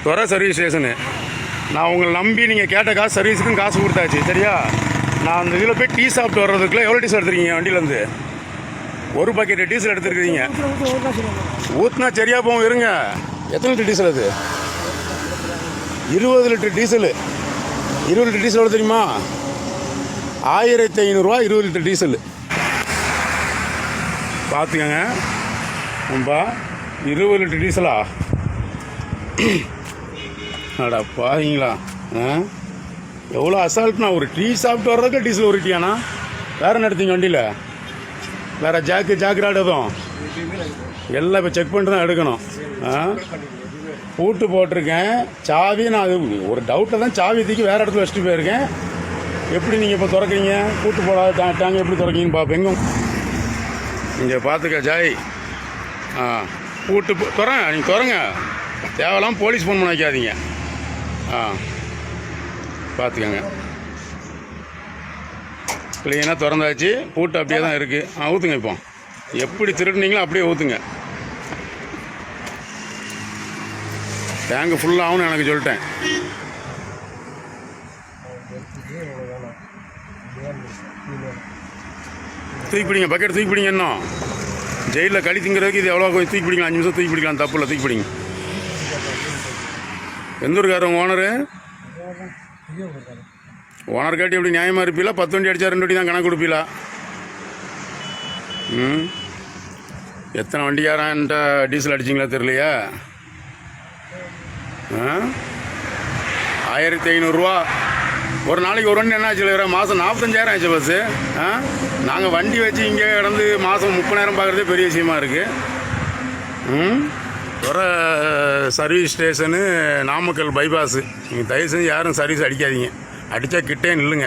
துறை service station. நான் உங்களை நம்பி நீங்கள் கேட்ட காசு சர்வீஸுக்கும் காசு கொடுத்தாச்சு சரியா. நான் அந்த இதில் போய் டீ சாப்பிட்டு வர்றதுக்குள்ளே எவ்வளோ டீசல் எடுத்துருக்கீங்க வண்டியிலேருந்து? ஒரு பாக்கெட்டு டீசல் எடுத்துருக்கீங்க. ஊற்றுனா சரியாக போகும் இருங்க. எத்தனை லிட்டர் டீசல் அது? 20 லிட்டர் டீசலு. 20 லிட்டர் டீசல் எவ்வளோ தெரியுமா? 1500 20 லிட்டர் டீசலு. பார்த்துக்கங்க நம்பா. 20 லிட்டர் டீசலா? அடா பாருங்களா, எவ்வளோ அசால்ட்னா. ஒரு டீ சாப்பிட்டு வர்றதுக்கு டீசல் ஒரு டீயாண்ணா. வேறு என்ன எடுத்தீங்க வண்டியில்? வேறு ஜாக்கெட் எதுவும் எல்லாம் இப்போ செக் பண்ணிட்டு தான் எடுக்கணும். பூட்டு போட்டிருக்கேன். சாவி நான் அது ஒரு டவுட்டில் தான் சாவி தூக்கி வேறு இடத்துல வச்சுட்டு போயிருக்கேன். எப்படி நீங்கள் இப்போ திறக்கிறீங்க? பூட்டு போடாத டேங்க எப்படி திறக்கீங்கன்னு பார்ப்பேங்க. இங்கே பார்த்துக்க ஜாய். பூட்டு திறங்க, நீங்கள் திறங்க. தேவையில்லாமல் போலீஸ் ஃபோன் பண்ண வைக்காதீங்க. பார்த்துக்கங்க. க்ளீனாக திறந்தாச்சு. பூட்டு அப்படியே தான் இருக்குது. ஊற்றுங்க. இப்போ எப்படி திருடுனீங்களோ அப்படியே ஊற்றுங்க. டேங்கு ஃபுல்லாகனு எனக்கு சொல்லிட்டேன். தூக்கி பிடிங்க, பக்கெட் தூக்கி பிடிங்க. இன்னும் ஜெயிலில் களி திங்கிறதுக்கு இது எவ்வளோ தூக்கி பிடிக்கலாம். 5 நிமிஷம் தூக்கி பிடிக்கலாம், தப்பு இல்லை. தூக்கி பிடிங்க. எந்த ஊருக்கார் உங்கள் ஓனரு? ஓனர் காட்டி எப்படி நியாயமாக இருப்பீங்களா? 10 வண்டி அடித்தா 2 வண்டி தான் கணக்கு கொடுப்பீங்களா? எத்தனை வண்டிக்காரன்ட்ட டீசல் அடிச்சிங்களா தெரியலையா? 1500 ஒரு நாளைக்கு. ஒரு வண்டி என்ன ஆச்சு? மாதம் 45,000 ஆச்சு பஸ்ஸு. நாங்கள் வண்டி வச்சு இங்கே கிடந்து மாதம் 30,000 பார்க்குறதே பெரிய விஷயமா இருக்குது. வர சர்வீஸ் ஸ்டேஷனு நாமக்கல் பைபாஸு. நீங்கள் தயவு செஞ்சு யாரும் சர்வீஸ் அடிக்காதீங்க. அடித்தா கிட்டே நில்லுங்க.